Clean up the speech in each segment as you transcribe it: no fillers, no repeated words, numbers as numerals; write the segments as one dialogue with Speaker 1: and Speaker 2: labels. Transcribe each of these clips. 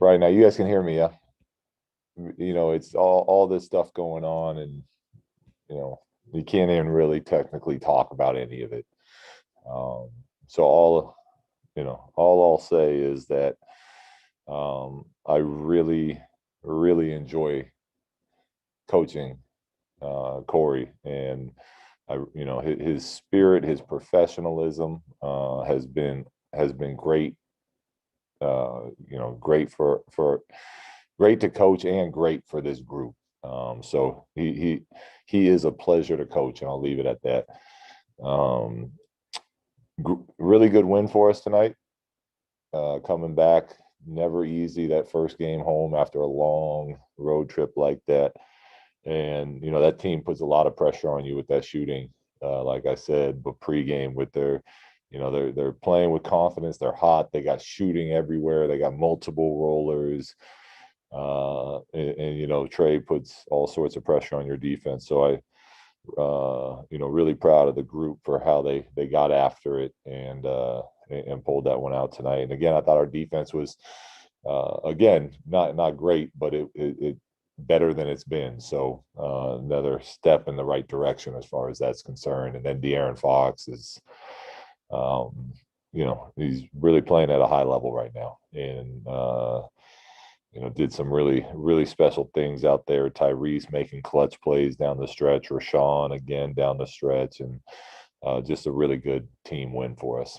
Speaker 1: Right now, you guys can hear me, yeah? It's all this stuff going on, and you know, you can't even really technically talk about any of it. Um, so all I'll say is that I really, really enjoy coaching Cory, and his spirit, his professionalism has been great. Great to coach and great for this group. So he is a pleasure to coach, and I'll leave it at that. Um, Really good win for us tonight. Coming back, never easy that first game home after a long road trip like that. And that team puts a lot of pressure on you with that shooting. Like I said, but pregame with they're playing with confidence. They're hot. They got shooting everywhere. They got multiple rollers. Trey puts all sorts of pressure on your defense. So really proud of the group for how they got after it and pulled that one out tonight. And again, I thought our defense was again not great, but it better than it's been. So another step in the right direction as far as that's concerned. And then De'Aaron Fox is, he's really playing at a high level right now, and did some really, really special things out there. Tyrese making clutch plays down the stretch, Rashawn again down the stretch, and just a really good team win for us.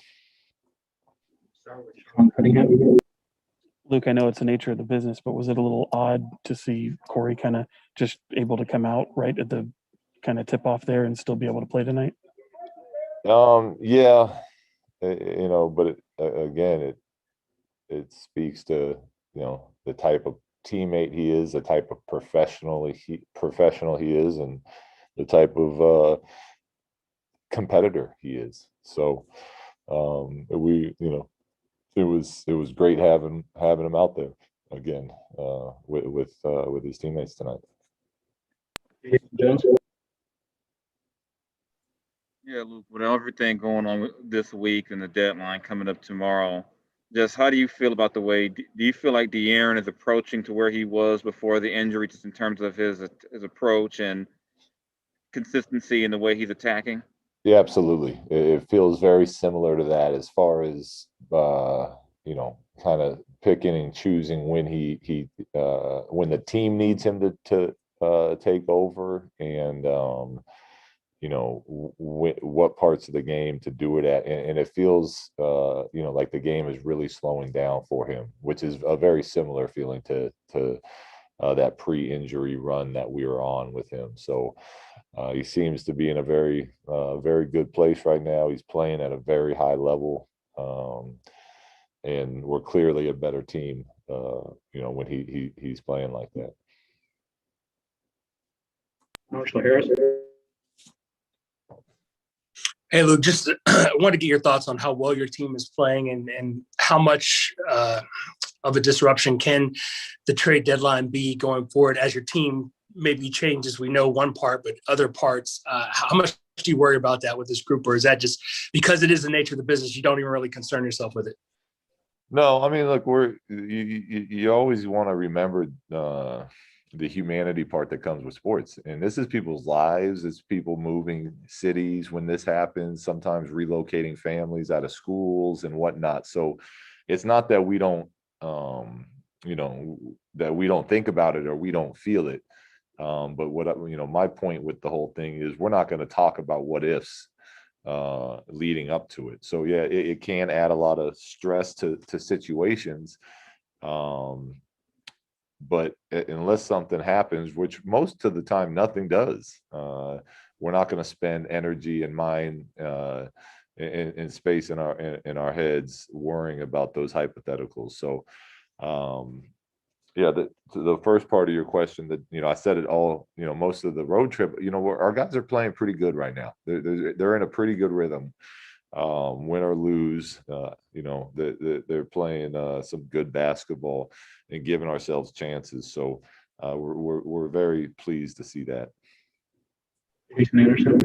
Speaker 2: Luke, I know it's the nature of the business, but was it a little odd to see Cory kind of just able to come out right at the kind of tip off there and still be able to play tonight?
Speaker 1: Yeah, but again, it speaks to the type of teammate he is, the type of professional he is, and the type of competitor he is. So it was great having him out there again with his teammates tonight.
Speaker 3: Yeah, Luke, with everything going on this week and the deadline coming up tomorrow, just how do you feel about the way? Do you feel like De'Aaron is approaching to where he was before the injury, just in terms of his approach and consistency in the way he's attacking?
Speaker 1: Yeah, absolutely. It feels very similar to that as far as kind of picking and choosing when when the team needs him to take over, and what parts of the game to do it at, and it feels like the game is really slowing down for him, which is a very similar feeling to that pre-injury run that we were on with him. So he seems to be in a very very good place right now. He's playing at a very high level, and we're clearly a better team when he's playing like that.
Speaker 4: Marshall Harris.
Speaker 5: Hey, Luke, just I want to get your thoughts on how well your team is playing and how much of a disruption can the trade deadline be going forward as your team maybe changes. We know one part, but other parts, how much do you worry about that with this group? Or is that just because it is the nature of the business, you don't even really concern yourself with it?
Speaker 1: No, I mean, look, you always want to remember the humanity part that comes with sports, and this is people's lives. It's people moving cities when this happens, sometimes relocating families out of schools and whatnot. So it's not that we don't that we don't think about it or we don't feel it, but my point with the whole thing is we're not going to talk about what ifs leading up to it. So yeah, it can add a lot of stress to situations, but unless something happens, which most of the time nothing does, we're not going to spend energy and mind and space in our heads worrying about those hypotheticals. So yeah, the first part of your question, that I said it all, most of the road trip, our guys are playing pretty good right now. They're in a pretty good rhythm, win or lose. They're playing some good basketball and giving ourselves chances. So we're very pleased to see that.
Speaker 4: Jason Anderson.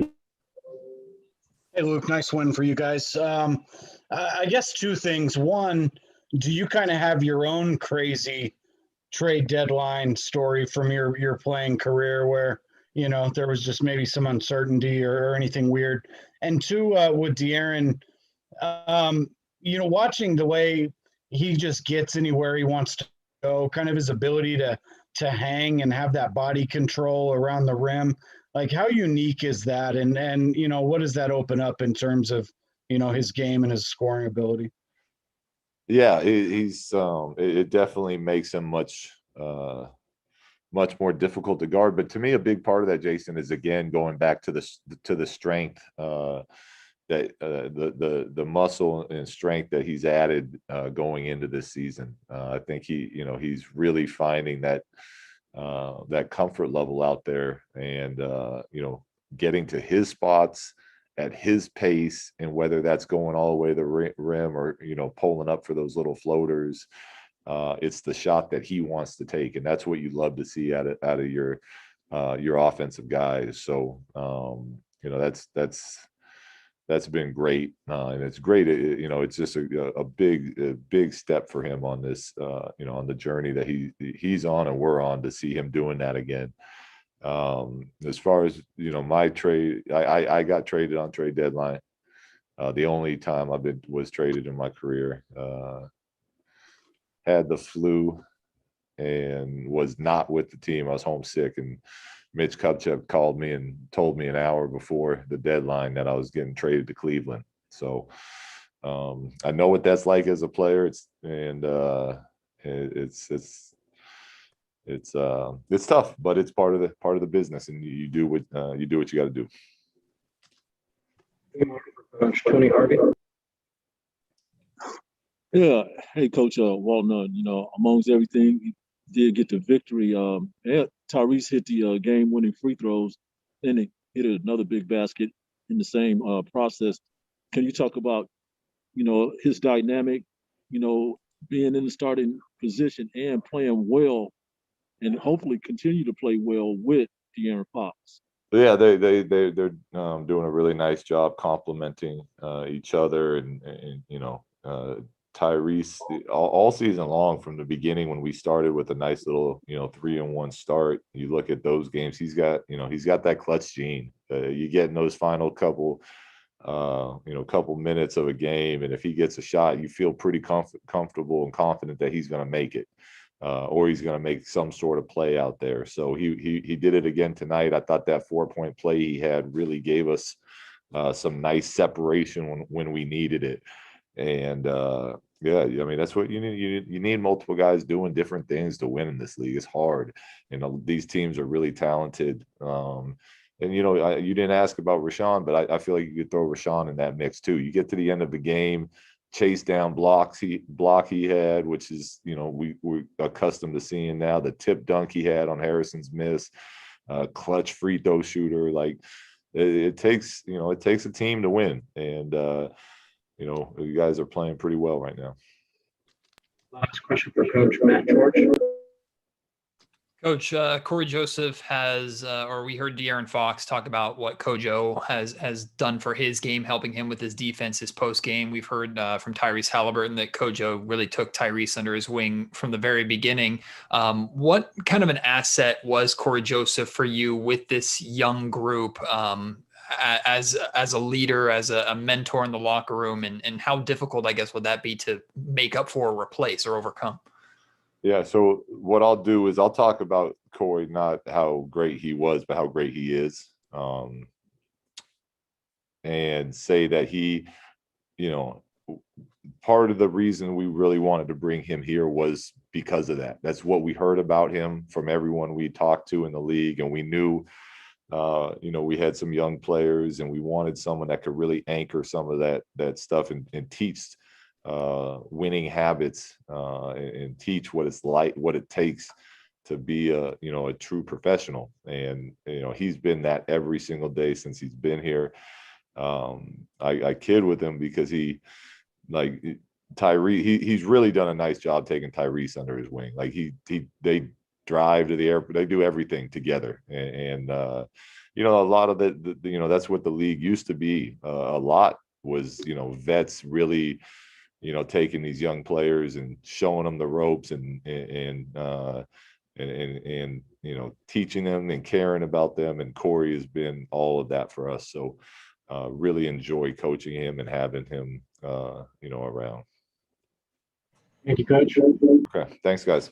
Speaker 6: Hey, Luke, nice win for you guys. I guess two things. One, do you kind of have your own crazy trade deadline story from your playing career where, you know, there was just maybe some uncertainty or anything weird? And two, with De'Aaron, you know, watching the way he just gets anywhere he wants to go, kind of his ability to hang and have that body control around the rim, like how unique is that? And you know, what does that open up in terms of, you know, his game and his scoring ability?
Speaker 1: Yeah, it definitely makes him much more difficult to guard. But to me, a big part of that, Jason, is again going back to the strength, that the muscle and strength that he's added going into this season. I think he's really finding that comfort level out there, and getting to his spots at his pace, and whether that's going all the way to the rim or pulling up for those little floaters. It's the shot that he wants to take, and that's what you love to see out of your offensive guys. So that's been great, and it's great. It's just a big step for him on this, on the journey that he's on and we're on, to see him doing that again. As far as my trade, I got traded on trade deadline. The only time was traded in my career. Had the flu and was not with the team. I was homesick, and Mitch Kupchak called me and told me an hour before the deadline that I was getting traded to Cleveland. So I know what that's like as a player. It's tough, but it's part of the business, and you do what you got to do.
Speaker 4: Coach Tony Harvey.
Speaker 7: Yeah. Hey, Coach Walton, amongst everything, he did get the victory. Tyrese hit the game-winning free throws, then he hit another big basket in the same process. Can you talk about, his dynamic, being in the starting position and playing well, and hopefully continue to play well with De'Aaron Fox?
Speaker 1: Yeah, they're doing a really nice job complementing each other, and Tyrese all season long, from the beginning when we started with a nice little 3-1 start. You look at those games, he's got that clutch gene. You get in those final couple minutes of a game, and if he gets a shot, you feel pretty comfortable and confident that he's going to make it, or he's going to make some sort of play out there. So he did it again tonight. I thought that 4-point play he had really gave us some nice separation when we needed it. And yeah, I mean, that's what you need. You need multiple guys doing different things to win in this league. It's hard. These teams are really talented. And you didn't ask about Rashawn, but I feel like you could throw Rashawn in that mix too. You get to the end of the game, chase down block he had, which is we're accustomed to seeing now. The tip dunk he had on Harrison's miss, clutch free throw shooter. Like it takes a team to win, and you guys are playing pretty well right now.
Speaker 4: Last question for Coach Matt George.
Speaker 8: Coach, Cory Joseph has, or we heard De'Aaron Fox talk about what Kojo has done for his game, helping him with his defense, his post game. We've heard from Tyrese Halliburton that Kojo really took Tyrese under his wing from the very beginning. What kind of an asset was Cory Joseph for you with this young group, as a leader, as a mentor in the locker room, and how difficult, I guess, would that be to make up for, or replace, or overcome?
Speaker 1: Yeah, so what I'll do is I'll talk about Cory, not how great he was, but how great he is, and say that he, part of the reason we really wanted to bring him here was because of that. That's what we heard about him from everyone we talked to in the league, and we knew, we had some young players, and we wanted someone that could really anchor some of that stuff and teach winning habits, and teach what it's like, what it takes to be a true professional. And he's been that every single day since he's been here. I kid with him because Tyrese, he's really done a nice job taking Tyrese under his wing. Like they drive to the airport, they do everything together, and a lot of that's what the league used to be. A lot was vets really you know, taking these young players and showing them the ropes and you know, teaching them and caring about them. And Cory has been all of that for us. So really enjoy coaching him and having him, you know, around.
Speaker 4: Thank you, Coach.
Speaker 1: Okay, thanks, guys.